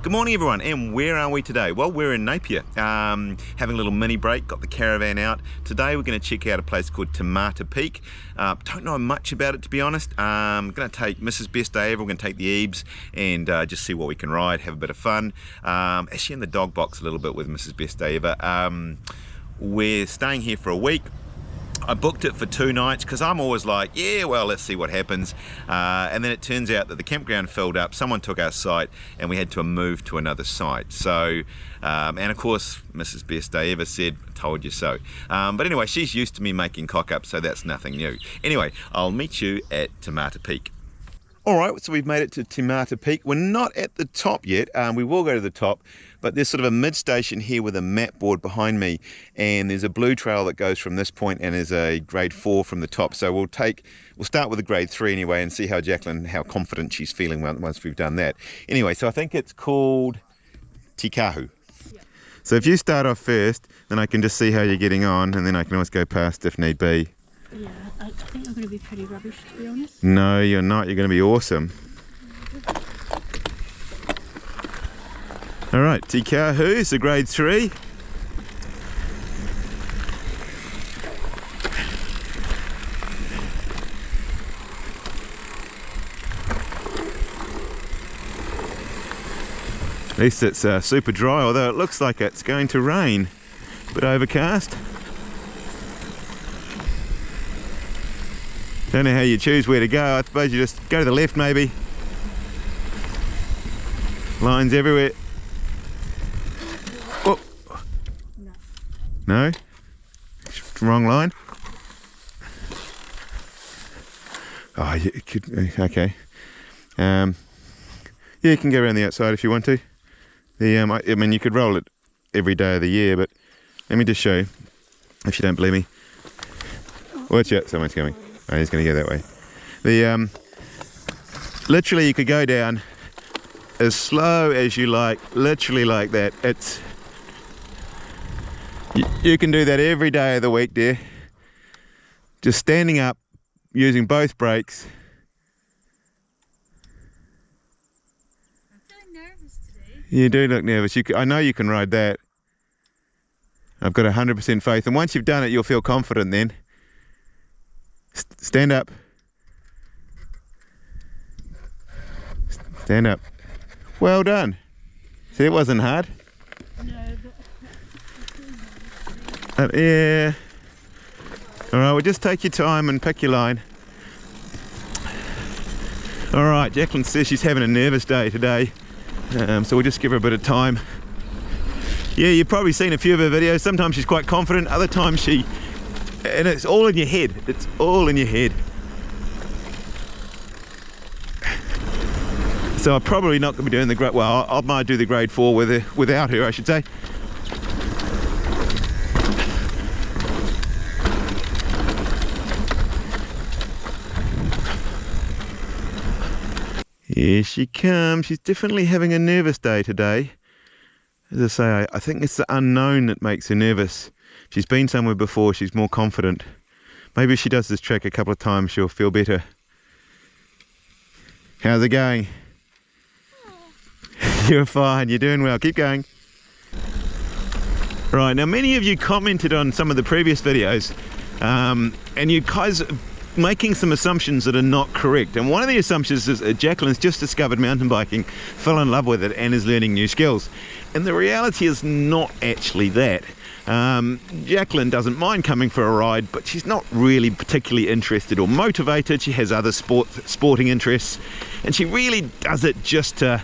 Good morning everyone, and where are we today? Well, we're in Napier, having a little mini break, got the caravan out. Today we're going to check out a place called Tamata Peak. Don't know much about it, to be honest. I'm going to take Mrs. Best Day Ever, we're going to take the Eebs and just see what we can ride, have a bit of fun. Actually in the dog box a little bit with Mrs. Best Day Ever. We're staying here for a week. I booked it for 2 nights because I'm always like, yeah, well, let's see what happens. And then it turns out that the campground filled up, someone took our site, and we had to move to another site. So, and of course, Mrs. Best Day Ever said, told you so. But anyway, she's used to me making cock-ups, so that's nothing new. Anyway, I'll meet you at Tamata Peak. Alright, so we've made it to Tamata Peak. We're not at the top yet, we will go to the top, but there's sort of a mid-station here with a map board behind me, and there's a blue trail that goes from this point and there's a grade 4 from the top. So we'll start with a grade 3 anyway and see how how confident she's feeling once we've done that. Anyway, so I think it's called Tikahu. Yeah. So if you start off first, then I can just see how you're getting on, and then I can always go past if need be. Yeah, I think I'm going to be pretty rubbish, to be honest. No, you're not. You're going to be awesome. Alright, Tikahu, so grade 3. At least it's super dry, although it looks like it's going to rain. A bit overcast. Don't know how you choose where to go. I suppose you just go to the left maybe. Lines everywhere. Oh. No? Wrong line? Oh, you could, okay. Yeah, you can go around the outside if you want to. I mean, you could roll it every day of the year, but let me just show you, if you don't believe me. Watch out, someone's coming. Oh, he's going to go that way. Literally you could go down as slow as you like, literally like that. You can do that every day of the week, dear. Just standing up, using both brakes. I'm feeling nervous today. You do look nervous. I know you can ride that. I've got 100% faith, and once you've done it, you'll feel confident then. Stand up. Stand up. Well done. See, it wasn't hard. No, but yeah. Alright, well just take your time and pick your line. Alright, Jacqueline says she's having a nervous day today. So we'll just give her a bit of time. Yeah, you've probably seen a few of her videos. Sometimes she's quite confident, other times and it's all in your head. It's all in your head. So I'm probably not going to be doing the grade. Well, I might do the grade 4 without her, I should say. Here she comes. She's definitely having a nervous day today. As I say, I think it's the unknown that makes her nervous. She's been somewhere before, she's more confident. Maybe if she does this track a couple of times, she'll feel better. How's it going? You're fine, you're doing well, keep going. Right, now many of you commented on some of the previous videos, and you guys are making some assumptions that are not correct. And one of the assumptions is that Jacqueline's just discovered mountain biking, fell in love with it, and is learning new skills. And the reality is not actually that. Jacqueline doesn't mind coming for a ride, but she's not really particularly interested or motivated. She has other sporting interests, and she really does it just to,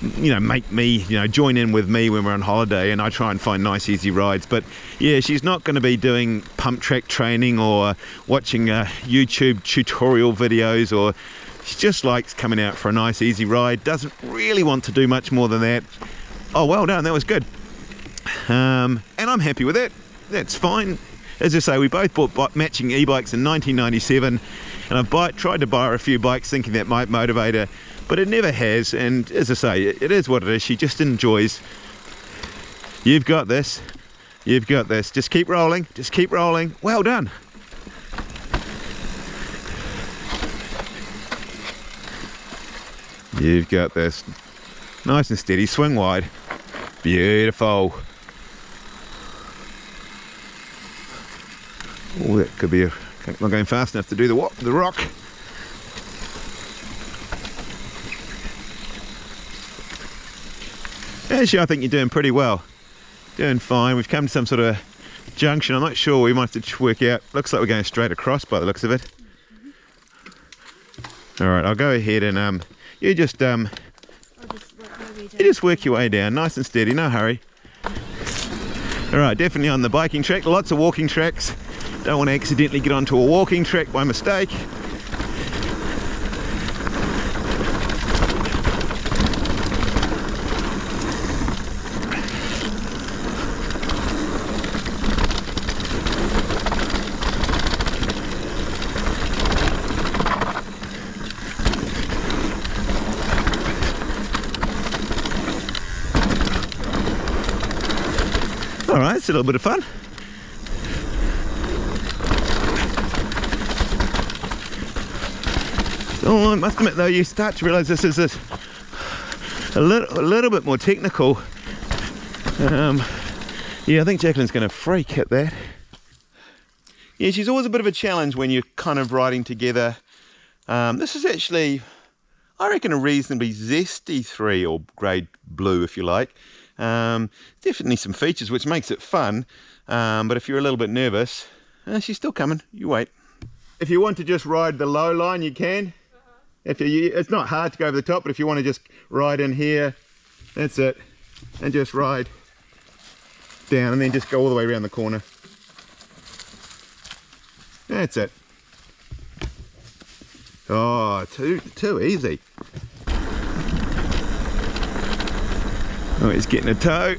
make me, join in with me when we're on holiday, and I try and find nice easy rides. But yeah, she's not going to be doing pump track training or watching YouTube tutorial videos, or she just likes coming out for a nice easy ride, doesn't really want to do much more than that. Oh, well done, that was good. And I'm happy with it. That's fine. As I say, we both bought matching e-bikes in 1997, and I've tried to buy her a few bikes thinking that might motivate her, but it never has. And as I say, it is what it is. She just enjoys. You've got this. You've got this. Just keep rolling. Just keep rolling. Well done. You've got this. Nice and steady, swing wide. Beautiful. Oh, that could be not going fast enough to do the rock. Actually, I think you're doing pretty well. Doing fine. We've come to some sort of junction. I'm not sure. We might have to work out. Looks like we're going straight across by the looks of it. All right, I'll go ahead and you just work your way down, nice and steady, no hurry. All right, definitely on the biking track. Lots of walking tracks. Don't want to accidentally get onto a walking track by mistake. All right, it's a little bit of fun. Oh, I must admit though, you start to realise this is a little bit more technical. Yeah, I think Jacqueline's going to freak at that. Yeah, she's always a bit of a challenge when you're kind of riding together. This is actually, I reckon, a reasonably zesty 3 or grade blue, if you like. Definitely some features which makes it fun, but if you're a little bit nervous, she's still coming, you wait. If you want to just ride the low line, you can. It's not hard to go over the top, but if you want to just ride in here, that's it, and just ride down and then just go all the way around the corner. That's it. Oh, too easy. Oh, he's getting a toe.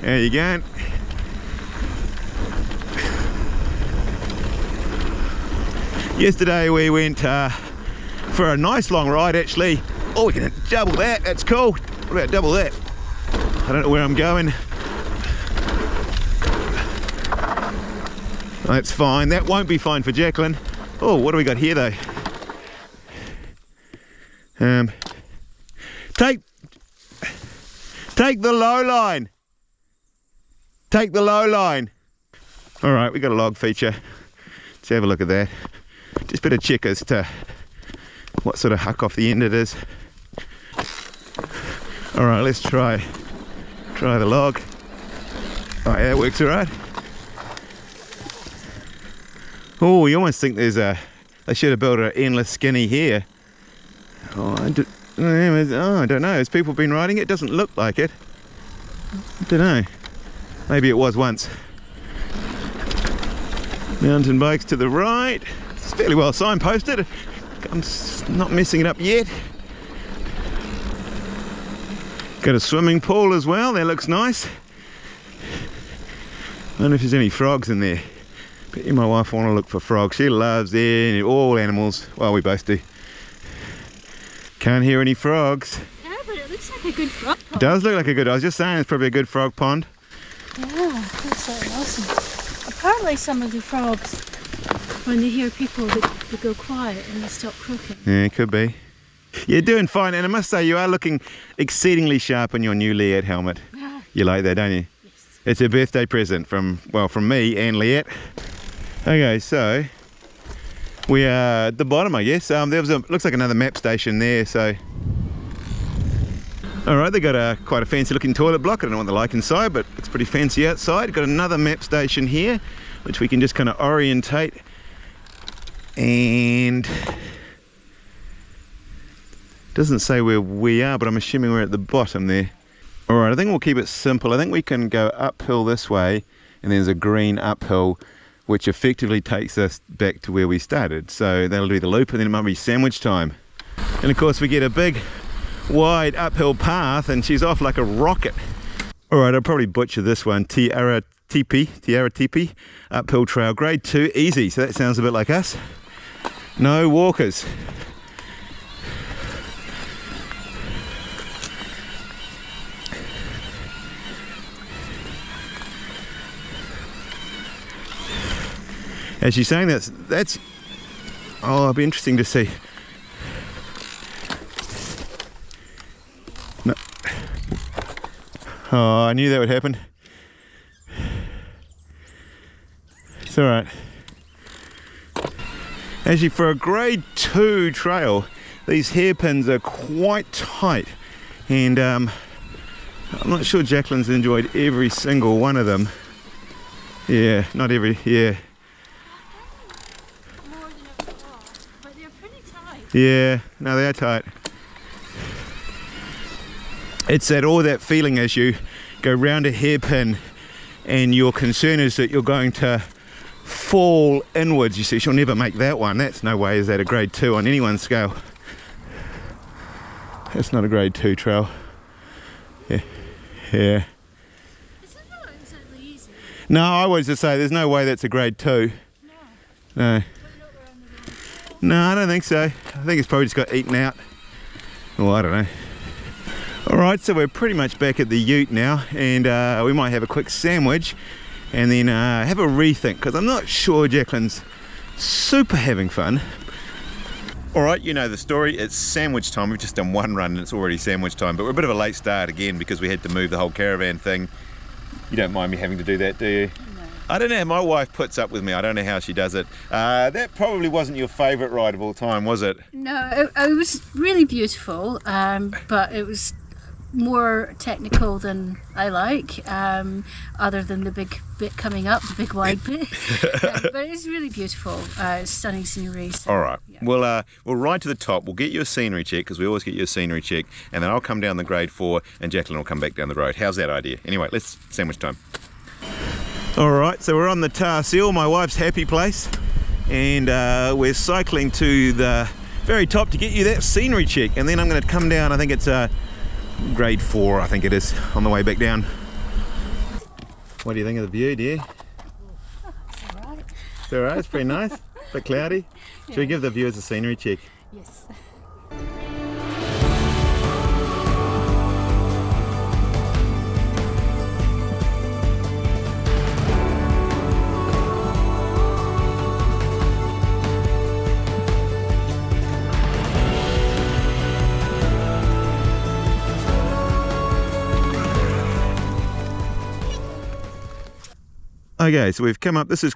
There you go. Yesterday we went for a nice long ride actually. Oh, we can double that, that's cool. What about double that? I don't know where I'm going. That's fine, that won't be fine for Jacqueline. Oh, what do we got here though? Take the low line. Take the low line. All right, we got a log feature. Let's have a look at that. Just better check as to what sort of huck off the end it is. All right, let's try the log. Oh yeah, that works all right. Oh, you almost think they should have built an endless skinny here. Oh, I don't know. Has people been riding it? Doesn't look like it. I don't know. Maybe it was once. Mountain bikes to the right. It's fairly well signposted. I'm not messing it up yet. Got a swimming pool as well. That looks nice. I wonder if there's any frogs in there. Bet you my wife want to look for frogs. She loves all animals. Well, we both do. Can't hear any frogs. Yeah, but it looks like a good frog pond. It does look like a good, I was just saying it's probably a good frog pond. Yeah, looks like awesome. Apparently some of the frogs, when they hear people, they go quiet and they stop croaking. Yeah, it could be. You're doing fine, and I must say you are looking exceedingly sharp in your new Leatt helmet. Yeah. You like that, don't you? Yes. It's a birthday present from me and Leatt. Okay, so we are at the bottom, I guess. Looks like another map station there, so. All right, they got quite a fancy looking toilet block. I don't know what they're like inside, but it's pretty fancy outside. Got another map station here, which we can just kind of orientate. And doesn't say where we are, but I'm assuming we're at the bottom there. All right, I think we'll keep it simple. I think we can go uphill this way, and there's a green uphill, which effectively takes us back to where we started. So that'll do the loop, and then it might be sandwich time. And of course we get a big wide uphill path, and she's off like a rocket. All right, I'll probably butcher this one. Tiara Tipi uphill trail, grade 2, easy. So that sounds a bit like us. No walkers. As she's saying, that's oh, it'll be interesting to see. No, Oh, I knew that would happen. It's all right. Actually, for a grade 2 trail, these hairpins are quite tight, and I'm not sure Jacqueline's enjoyed every single one of them. Yeah, not every, yeah. More than I thought, but they're pretty tight. Yeah, no, they are tight. It's that all that feeling as you go round a hairpin, and your concern is that you're going to fall inwards. You see, she'll never make that one. That's no way is that a grade 2 on anyone's scale. That's not a grade 2 trail. Yeah. Yeah. It's not exactly easy. No, I was to say there's no way that's a grade 2. No. No. No, I don't think so. I think it's probably just got eaten out. Well, I don't know. Alright, so we're pretty much back at the ute now, and we might have a quick sandwich and then have a rethink, because I'm not sure Jacqueline's super having fun. Alright, you know the story, it's sandwich time. We've just done one run and it's already sandwich time, but we're a bit of a late start again because we had to move the whole caravan thing. You don't mind me having to do that, do you? No. I don't know how my wife puts up with me. I don't know how she does it. That probably wasn't your favourite ride of all time, was it? No, it was really beautiful, but it was more technical than I like, other than the big bit coming up, the big wide bit. But it's really beautiful, stunning scenery. So, all right, yeah. we'll ride to the top. We'll get you a scenery check, because we always get you a scenery check, and then I'll come down the grade 4 and Jacqueline will come back down the road. How's that idea? Anyway, let's sandwich time. All right, so we're on the Tar Seal, my wife's happy place, and we're cycling to the very top to get you that scenery check, and then I'm going to come down. I think it's grade 4, I think it is, on the way back down. What do you think of the view, dear? Oh, it's all right. It's all right, it's pretty nice. A bit cloudy. Should we give the viewers a scenery check? Yes. Okay, so we've come up, this is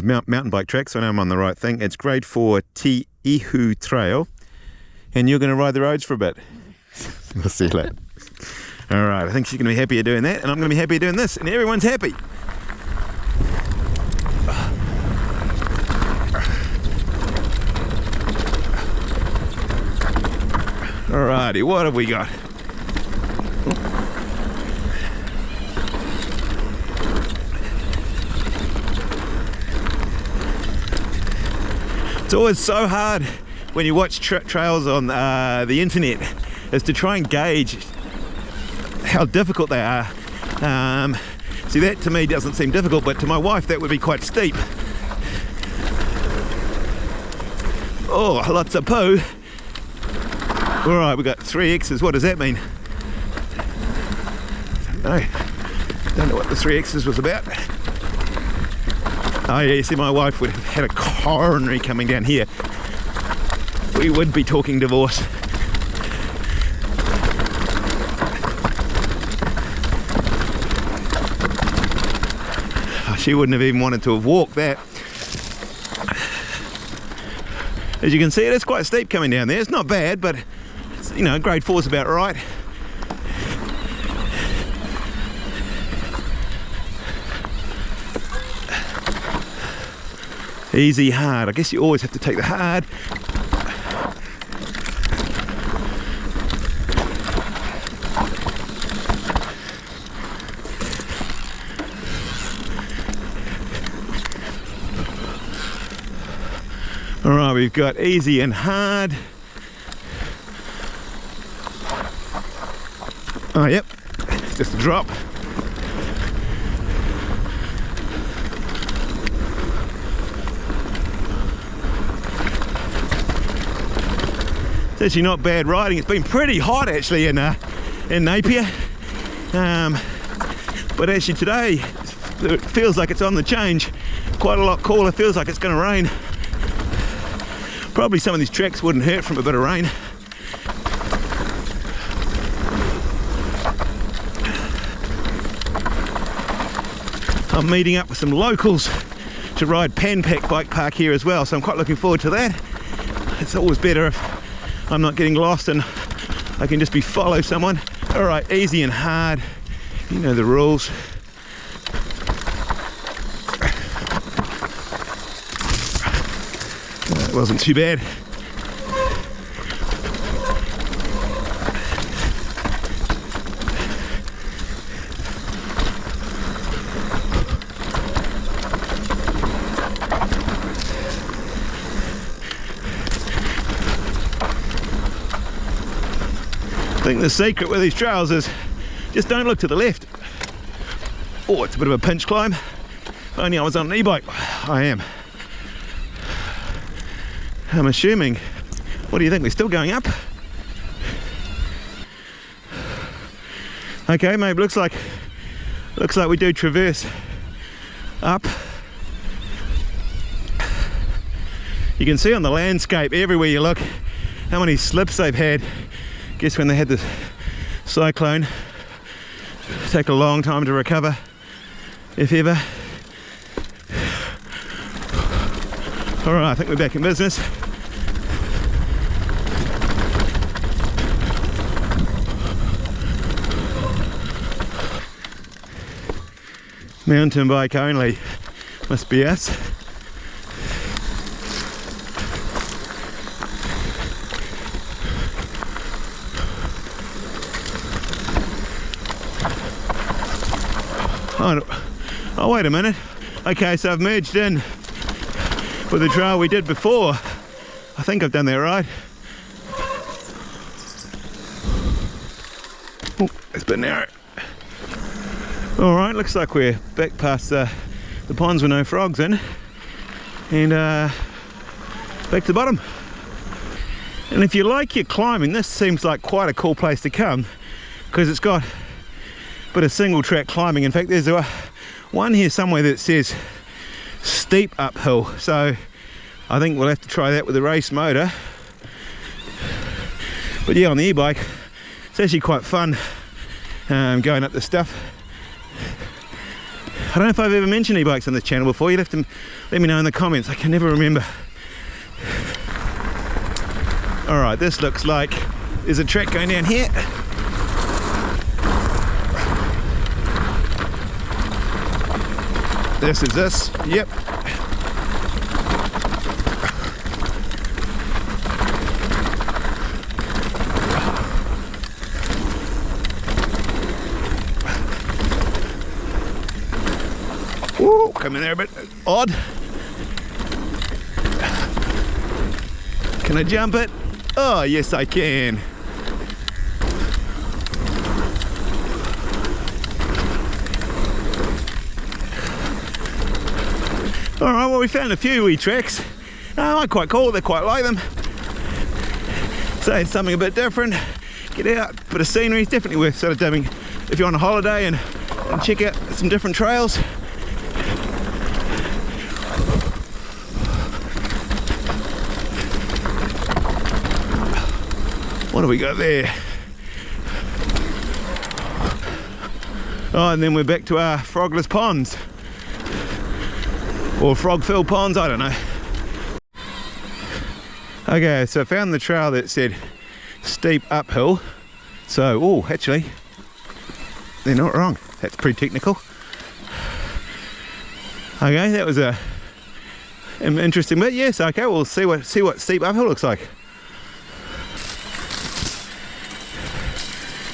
mountain bike track, so I know I'm on the right thing. It's grade 4 Te Ihu Trail, and you're going to ride the roads for a bit. We'll see you later. All right, I think she's going to be happier doing that, and I'm going to be happier doing this, and everyone's happy. All righty, what have we got? It's always so hard when you watch trails on the internet, is to try and gauge how difficult they are. See, that to me doesn't seem difficult, but to my wife that would be quite steep. Oh, lots of poo. All right, we've got 3 X's. What does that mean? Don't know what the 3 X's was about. Oh yeah, you see, my wife would have had a coronary coming down here. We would be talking divorce. Oh, she wouldn't have even wanted to have walked that. As you can see, it is quite steep coming down there. It's not bad, but it's, you know, grade 4 is about right. Easy, hard. I guess you always have to take the hard. All right, we've got easy and hard. Oh, yep, it's just a drop. It's actually not bad riding. It's been pretty hot actually in Napier, but actually today it feels like it's on the change. Quite a lot cooler. Feels like it's going to rain. Probably some of these tracks wouldn't hurt from a bit of rain. I'm meeting up with some locals to ride Panpack Bike Park here as well, so I'm quite looking forward to that. It's always better if I'm not getting lost and I can just follow someone. All right, easy and hard, you know the rules. That wasn't too bad. I think the secret with these trails is just don't look to the left. Oh, it's a bit of a pinch climb. If only I was on an e-bike. I am. I'm assuming. What do you think? We're still going up? Okay, maybe looks like we do traverse up. You can see on the landscape everywhere you look how many slips they've had. Guess when they had the cyclone, take a long time to recover, if ever. All right, I think we're back in business. Mountain bike only, must be us. Oh, wait a minute. Okay, so I've merged in with the trail we did before. I think I've done that right. Oh, it's a bit narrow. All right, looks like we're back past the ponds with no frogs in, and back to the bottom. And if you like your climbing, this seems like quite a cool place to come because it's got a bit of single track climbing. In fact, there's one here somewhere that says steep uphill, so I think we'll have to try that with the race motor. But yeah, on the e-bike it's actually quite fun going up this stuff. I don't know if I've ever mentioned e-bikes on this channel before. You'll have to let me know in the comments. I can never remember. All right, this looks like there's a track going down here. This is this, yep. Ooh, coming there a bit odd. Can I jump it? Oh, yes I can. Alright, well we found a few wee tracks. I quite cool, they quite like them. So it's something a bit different. Get out, bit of scenery, it's definitely worth sort of doing if you're on a holiday and check out some different trails. What do we got there? Oh, and then we're back to our frogless ponds. Or frog-filled ponds, I don't know. Okay, so I found the trail that said steep uphill. So, oh, actually, they're not wrong. That's pretty technical. Okay, that was an interesting bit. Yes, okay, we'll see what steep uphill looks like.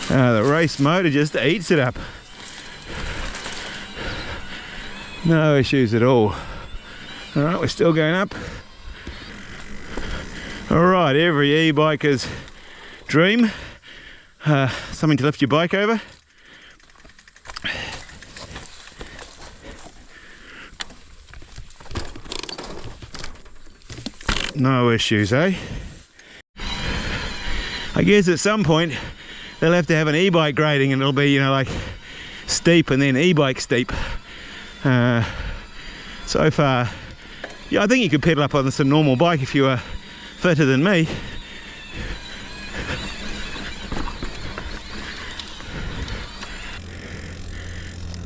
The race motor just eats it up. No issues at all. All right, we're still going up. All right, every e-biker's dream, something to lift your bike over. No issues, eh? I guess at some point they'll have to have an e-bike grading and it'll be, you know, like steep and then e-bike steep. So far, yeah, I think you could pedal up on some normal bike if you were fitter than me.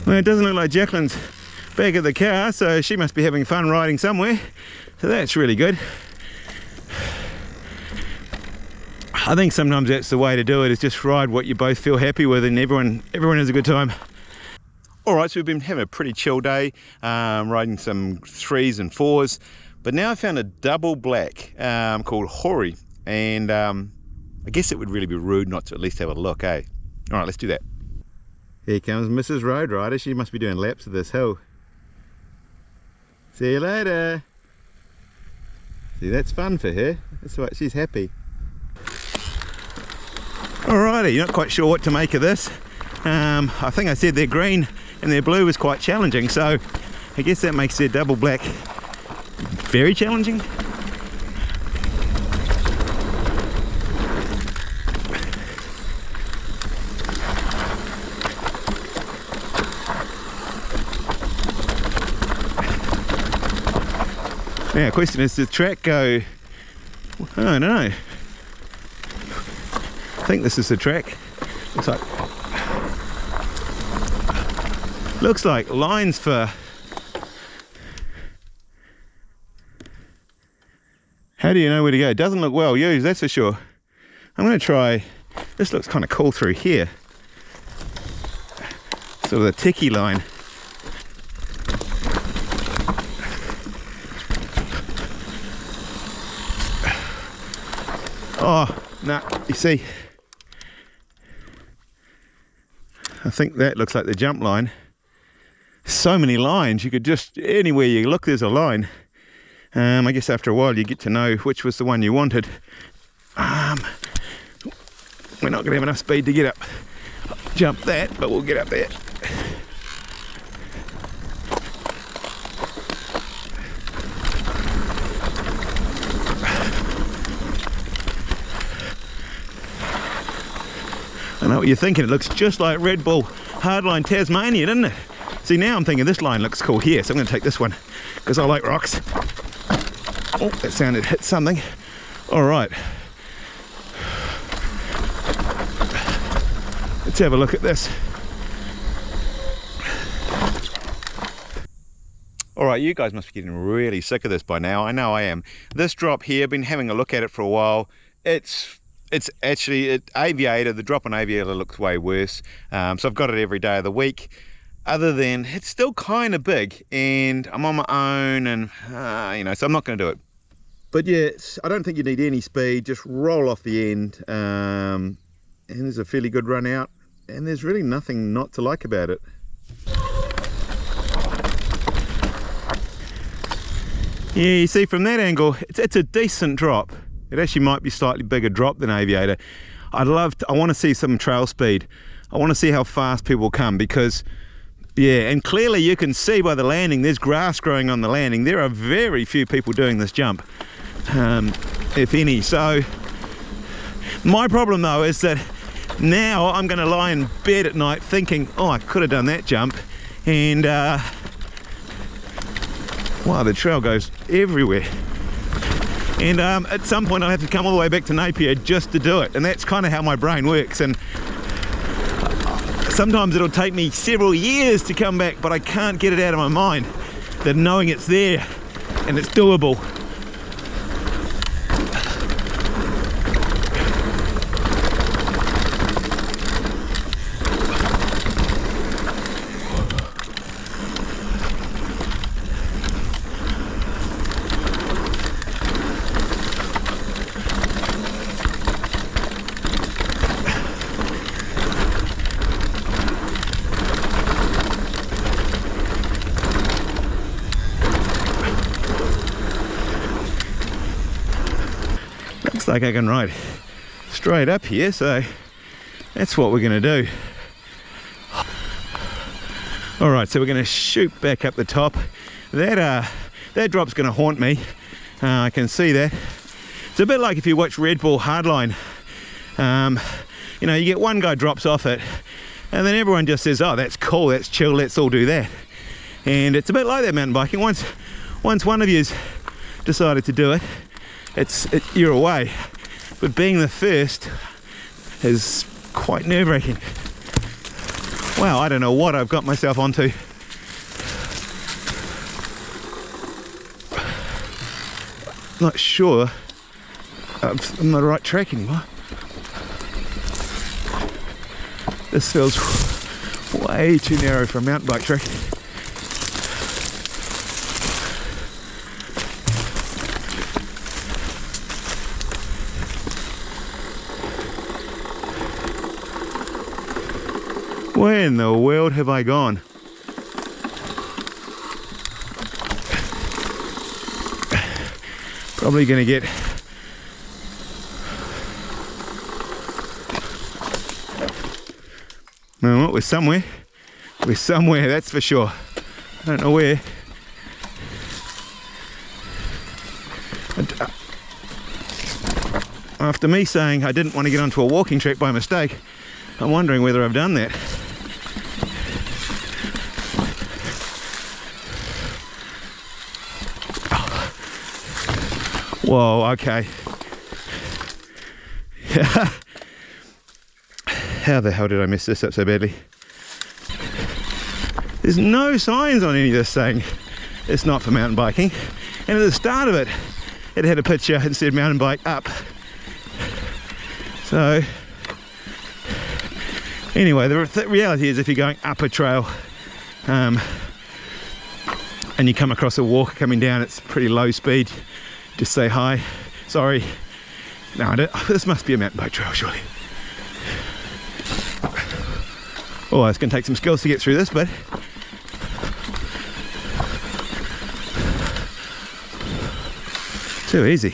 Well, it doesn't look like Jacqueline's back at the car, so she must be having fun riding somewhere. So that's really good. I think sometimes that's the way to do it, is just ride what you both feel happy with, and everyone has a good time. Alright, so we've been having a pretty chill day, riding some 3s and 4s, but now I found a double black called Hori, and I guess it would really be rude not to at least have a look, eh? Alright, let's do that. Here comes Mrs. Road Rider. She must be doing laps of this hill. See you later. See, that's fun for her. That's why she's happy. Alrighty, not quite sure what to make of this. I think I said their green and their blue was quite challenging, so I guess that makes their double black very challenging. Now, the question is, does the track go? I don't know. I think this is the track. Looks like lines for. How do you know where to go? It doesn't look well used, that's for sure. I'm going to try. This looks kind of cool through here. Sort of a ticky line. Oh, no, you see, I think that looks like the jump line. So many lines, you could just, anywhere you look there's a line. I guess after a while you get to know which was the one you wanted. We're not going to have enough speed to get up, jump that, but we'll get up there. I know what you're thinking, it looks just like Red Bull Hardline Tasmania, doesn't it? See, now I'm thinking this line looks cool here, so I'm going to take this one because I like rocks. Oh, that sounded hit something. All right. Let's have a look at this. All right, you guys must be getting really sick of this by now. I know I am. This drop here, I've been having a look at it for a while. It's actually, Aviator, the drop on Aviator looks way worse. So I've got it every day of the week. Other than, it's still kind of big, and I'm on my own, and you know, so I'm not going to do it. But yeah, I don't think you need any speed, just roll off the end, and there's a fairly good run out, and there's really nothing not to like about it. Yeah, you see from that angle, it's a decent drop. It actually might be slightly bigger drop than Aviator. I want to see some trail speed. I want to see how fast people come, because yeah, and clearly you can see by the landing, there's grass growing on the landing. There are very few people doing this jump, if any. So my problem though is that now I'm going to lie in bed at night thinking, oh, I could have done that jump, and wow, the trail goes everywhere. And at some point I'll have to come all the way back to Napier just to do it, and that's kind of how my brain works. And sometimes it'll take me several years to come back, but I can't get it out of my mind that knowing it's there and it's doable. Looks like I can ride straight up here, so that's what we're going to do. All right, so we're going to shoot back up the top. That drop's going to haunt me. I can see that. It's a bit like if you watch Red Bull Hardline. You know, you get one guy drops off it, and then everyone just says, "Oh, that's cool, that's chill, let's all do that." And it's a bit like that mountain biking. Once one of you's decided to do it, you're away. But being the first is quite nerve-wracking. Wow, I don't know what I've got myself onto. not sure I'm on the right track anymore. This feels way too narrow for a mountain bike track. Where in the world have I gone? Probably going to get well, we're somewhere. We're somewhere, that's for sure. I don't know where. After me saying I didn't want to get onto a walking track by mistake, I'm wondering whether I've done that. Whoa, okay. How the hell did I mess this up so badly? There's no signs on any of this saying it's not for mountain biking. And at the start of it, it had a picture and said mountain bike up. So, anyway, the reality is if you're going up a trail and you come across a walker coming down, it's pretty low speed. Just say hi. Sorry. No, I don't, this must be a mountain bike trail, surely. Oh, it's going to take some skills to get through this, but too easy.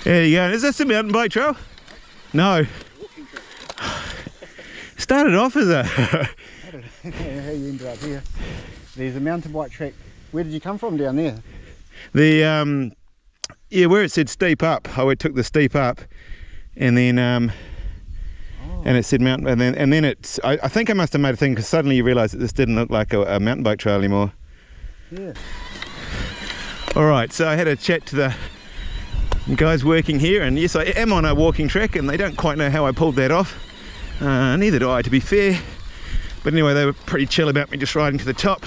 There you go. Is this a mountain bike trail? No. Started off as a... I don't know how you ended up here. There's a mountain bike track. Where did you come from down there? The yeah, where it said steep up, I took the steep up, and then and it said mountain, and then it's. I think I must have made a thing because suddenly you realise that this didn't look like a mountain bike trail anymore. Yeah. All right, so I had a chat to the guys working here, and yes, I am on a walking track, and they don't quite know how I pulled that off. Neither do I, to be fair. But anyway, they were pretty chill about me just riding to the top.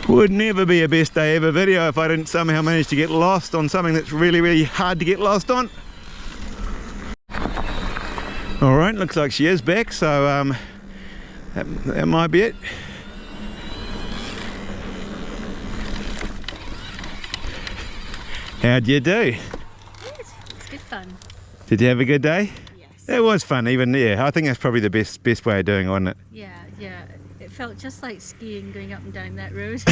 Would never be a best day ever video if I didn't somehow manage to get lost on something that's really, really hard to get lost on. All right, looks like she is back, so that might be it. How'd you do? Good. It's good fun. Did you have a good day? Yes. It was fun, even, yeah. I think that's probably the best way of doing it, wasn't it? Yeah, yeah. It felt just like skiing going up and down that road.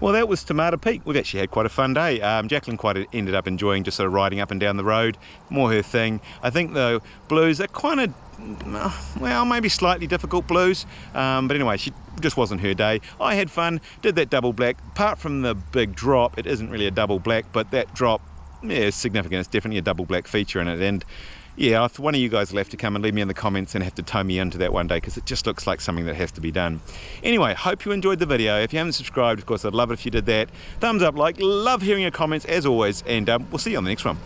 Well, that was Tomato Peak. We've actually had quite a fun day. Jacqueline quite ended up enjoying just sort of riding up and down the road, more her thing. I think the blues are kind of, well, maybe slightly difficult blues, but anyway, she just wasn't her day. I had fun, did that double black. Apart from the big drop, it isn't really a double black, but that drop, yeah, is significant. It's definitely a double black feature in it, and yeah, if one of you guys will have to come and leave me in the comments and have to tow me into that one day, because it just looks like something that has to be done. Anyway, hope you enjoyed the video. If you haven't subscribed, of course, I'd love it if you did that. Thumbs up, like, love hearing your comments as always, and we'll see you on the next one.